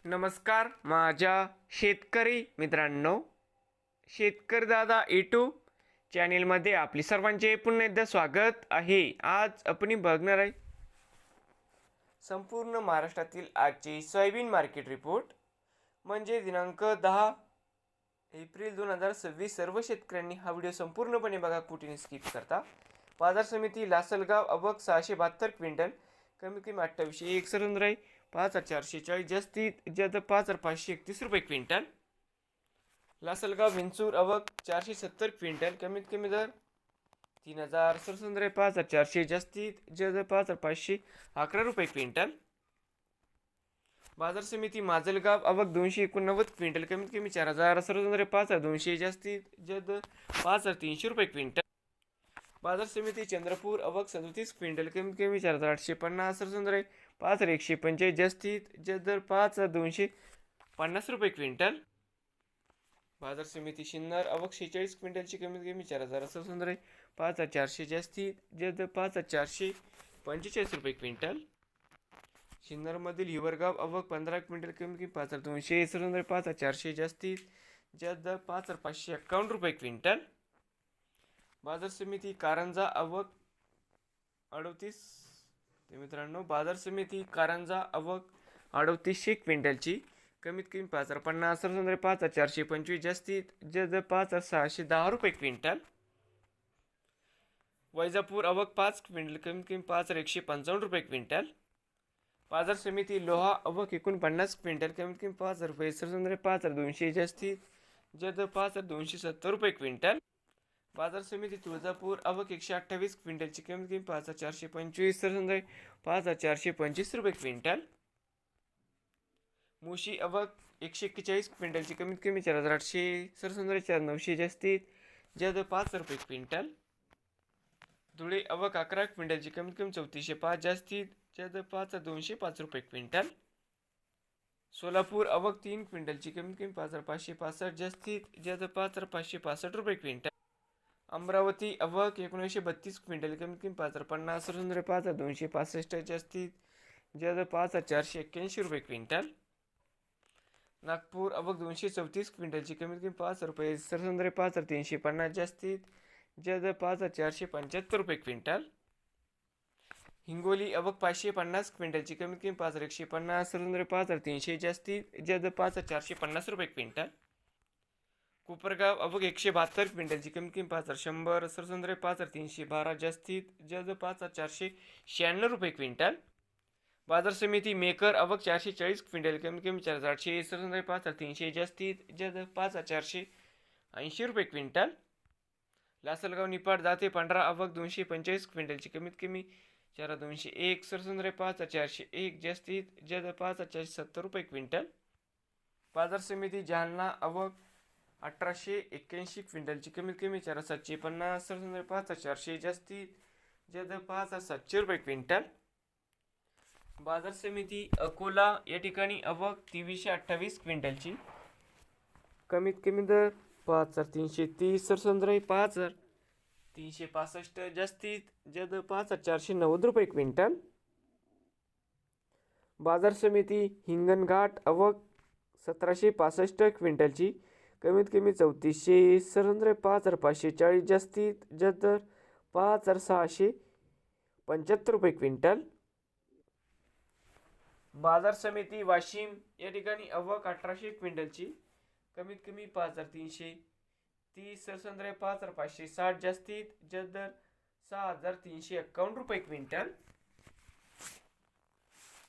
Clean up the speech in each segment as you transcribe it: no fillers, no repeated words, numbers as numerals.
नमस्कार माझ्या शेतकरी मित्रांनो, शेतकरी दादा यूट्यूब चॅनेलमध्ये आपले सर्वांचे पुन्हा एकदा स्वागत आहे. आज आपण बघणार आहे संपूर्ण महाराष्ट्रातील आजचे सोयाबीन मार्केट रिपोर्ट, म्हणजे दिनांक 10 एप्रिल 2026. सर्व शेतकऱ्यांनी हा व्हिडिओ संपूर्णपणे बघा, कुठेही स्किप करता. बाजार समिती लासलगाव अबक 672 क्विंटल, कमीत कमी 2801 सरंद्र आहे. 5440 जास्तीत जास्त 5531 रुपये क्विंटल. लासलगाव विंचूर अवक 470 क्विंटल, कमीत कमी दर 3000 सरसंद्र 5400 जास्तीत जास्त 5511 रुपये क्विंटल. बाजार समिती माजलगाव अवक 289 क्विंटल, कमीत कमी 4000 सरसंद्र 5200 जास्तीत जास्त 5300 रुपये क्विंटल. बाजार समिती चंद्रपूर अवक 37 क्विंटल, कमीत कमी 4850 सरसंद्र 5145 जास्तीत जास्त 5250 रुपये क्विंटल. बाजार समिती शिन्नर अवक 46 क्विंटलची, कमीत कमी 4000 सरसंद्र 5400 जास्तीत जास्त 5445 रुपये क्विंटल. शिन्नरमधील हिवरगाव अवक 15 क्विंटल, कमीत कमी 5200 सरसंद्र 5400 जास्तीत जास्त 5551 रुपये क्विंटल. बाजार समिती कारंजा अवक 38 मित्रांनो, बाजार समिती कारंजा अवक 3800 क्विंटलची, कमीत कमी 5050 सरसंद्र 5425 जास्तीत जास्त 5610 रुपये क्विंटल. वैजापूर अवक 5 क्विंटल, कमीत कमी 5155 रुपये क्विंटल. बाजार समिती लोहा अवक 49 क्विंटल, कमीत कमी 5000 रुपये सरसंद्र 5200 जास्तीत जास्त 5270 रुपये क्विंटल. बाजार समिती तुळजापूर अवक 128 क्विंटलची, कमीत कमी 5425 सरसंद्र 5425 रुपये क्विंटल. मुशी अवक 141 क्विंटलची, कमीत कमी 4800 सरसंद्र 4900 जास्तीत जास्त 5000 रुपये क्विंटल. धुळे अवक 11 क्विंटलची, कमीत कमी 3405 जास्तीत जास्त 5205 रुपये क्विंटल. सोलापूर अवक 3 क्विंटलची, कमीत कमी 5565 जास्तीत जास्त 5565 रुपये क्विंटल. अमरावती अवक 1932 क्विंटल, कमीत कमी 5050 सरसंद्र 5265 जास्तीत जास्त 5481 रुपये क्विंटल. नागपूर अवक 234 क्विंटलची, कमीत कमी 5000 रुपये सरसंद्र 5350 जास्तीत जास्त 5475 रुपये क्विंटल. हिंगोली अवक 550 क्विंटलची, कमीत कमी 5150 सरसंद्र 5300 जास्तीत जास्त 5450 रुपये क्विंटल. कोपरगाव अवक 172 क्विंटलची, कमीत कमी 5100 सरसंद्र 5312 जास्तीत जास्त 5496 रुपये क्विंटल. बाजार समिती मेकर अवक 440 क्विंटल, कमीत कमी 4800 सरसंद्र 5300 जास्तीत जास्त 5480 रुपये क्विंटल. लासलगाव निपाट जाते 15 अवक 245 क्विंटलची, कमीत कमी 4201 सरसंद्र 5401 जास्तीत जास्त 5470 रुपये क्विंटल. बाजार समिती जालना अवक 1881 क्विंटलची, कमीत कमी 4750 सरसंद्र 5400 जास्तीत जास्त 5700 रुपये क्विंटल. बाजार समिती अकोला या ठिकाणी अवक 2328 क्विंटलची, कमीत कमी दर 5330 सरसंद्र 5365 जास्तीत जास्त 5490 रुपये क्विंटल. बाजार समिती हिंगणघाट अवक 1765 क्विंटलची, कमीत कमी 3400 सरसंद्र 5540 जास्तीत जास्त 5675 रुपये क्विंटल. बाजार समिती वाशिम या ठिकाणी अवक 1800 क्विंटलची, कमीत कमी 5330 सरसंद्र 5560 जास्तीत जास्त 6351 रुपये क्विंटल.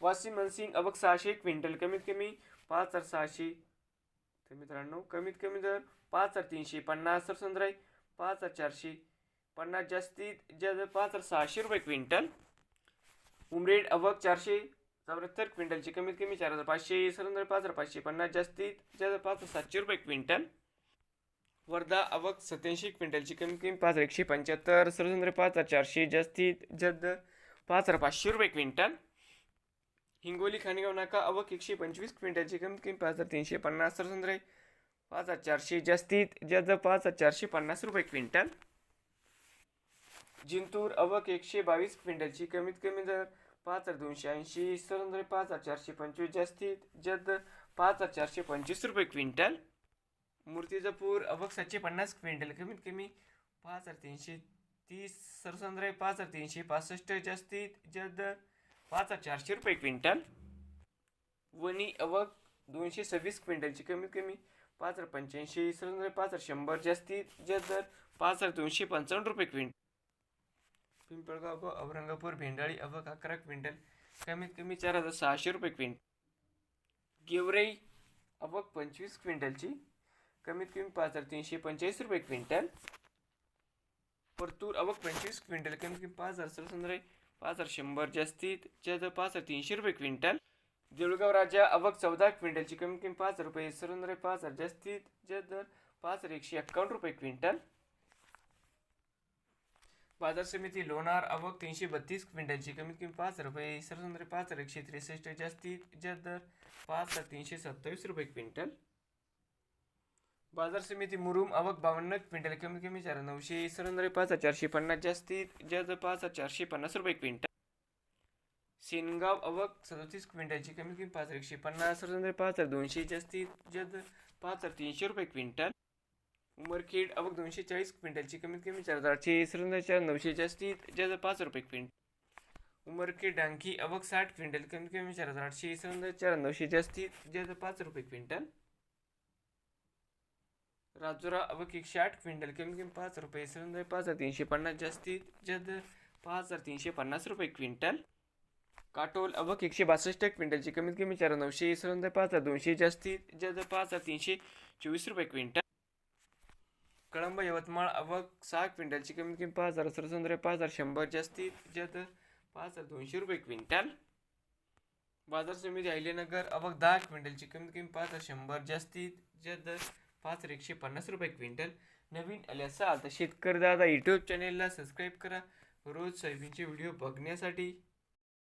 वाशिम मनसिंग अवक 600 क्विंटल, कमीत कमी 5600 तर मित्रांनो, कमीत कमी दर 5350 सरसंद्र 5450 जास्तीत जास्त 5600 रुपये क्विंटल. उमरेड अवक 474 क्विंटलची, कमीत कमी 4500 सरसंद्र 5550 जास्तीत जास्त 5700 रुपये क्विंटल. वर्धा अवक 87 क्विंटलची, कमीत कमी 5175 सरसंद्र 5400 जास्तीत जास्त 5500 रुपये क्विंटल. हिंगोली खानेगाव नाका अवक 125 क्विंटलची, कमीत कमी 5350 सरसंद्र 5400 जास्तीत जास्त 5450 रुपये क्विंटल. जिंतूर अवक 122 क्विंटलची, कमीत कमी दर 5,280 सर्वसाधारण 5,425 जास्तीत जास्त 5,425 रुपये क्विंटल. मूर्तिजापूर अवघ 750 क्विंटल कमीत कमी 5,330 सर्वसाधारण 5,365 जास्तीत जास्त 5,400 रुपये क्विंटल. वणी अवघ 226 क्विंटलची कमीत कमी 5,85 सर्वसाधारण 5,100 जास्तीत जास्त 5,255 रुपये क्विंटल. पिंपळगाव औरंगापूर भेंडाळी अवघ 11 क्विंटल कमीत कमी 4,600 रुपये क्विंटल. गेवराई अवघ 25 क्विंटलची कमीत कमी 5,345 रुपये क्विंटल. परतूर अवघ 25 क्विंटल कमीत कमी 5,000 सर्वसाधारण 5,100 जास्तीत जास्त 5,300 रुपये क्विंटल. देऊळगाव राजा अवघ 14 क्विंटलची कमीत कमी 5,000 रुपये सर्वसाधारण 5,000 जास्तीत जास्त 5,151 रुपये क्विंटल. बाजार समिती लोणार अवघ 332 क्विंटलची कमीत कमी 5,000 रुपये सर्वसाधारण 5,163 जास्तीत जास्त 5,327 रुपये क्विंटल. बाजार समिती मुरुम अवघ 52 क्विंटल कमीत कमी 4,900 सर्वसाधारण 5,450 जास्तीत जास्त 5,450 रुपये क्विंटल. सेनगाव अवघ 37 क्विंटलची कमीत कमी 5,150 सर्वसाधारण 5,200 जास्तीत जास्त 5,300 रुपये क्विंटल. उमरखेड अवघ 240 क्विंटलची कमीत कमी 4,800 सर्वसाधारण 4,900 जास्तीत जास्त 5 रुपये क्विंटल. उमरखेड डांगी अवघ 60 क्विंटल कमीत कमी 4,800 सर्वसाधारण 4,900 जास्तीत जास्त 5 रुपये क्विंटल. राजुरा अवघ 160 क्विंटल कमीत कमी 5 रुपये सर्वसाधारण 5,350 जास्तीत जास्त 5,350 रुपये क्विंटल. काटोल अवघ 162 क्विंटलची कमीत कमी 4,900 सर्वसाधारण 5,200 जास्तीत जास्त 5,324 रुपये क्विंटल. कळंब यवतमाळ अवघ 6 क्विंटलची कमीत कमी 5,000 सर्वसाधारण 5,100 जास्तीत जास्त 5,200 रुपये क्विंटल. बाजार समिती अहिल्यानगर अवघ 10 क्विंटलची कमीत कमी 5,100 जास्तीत जास्त 5,150 रुपये क्विंटल. नवीन आले असाल तर शेतकरी दादा यूट्यूब चॅनेलला सबस्क्राईब करा रोज सोयाबीनचे व्हिडिओ बघण्यासाठी.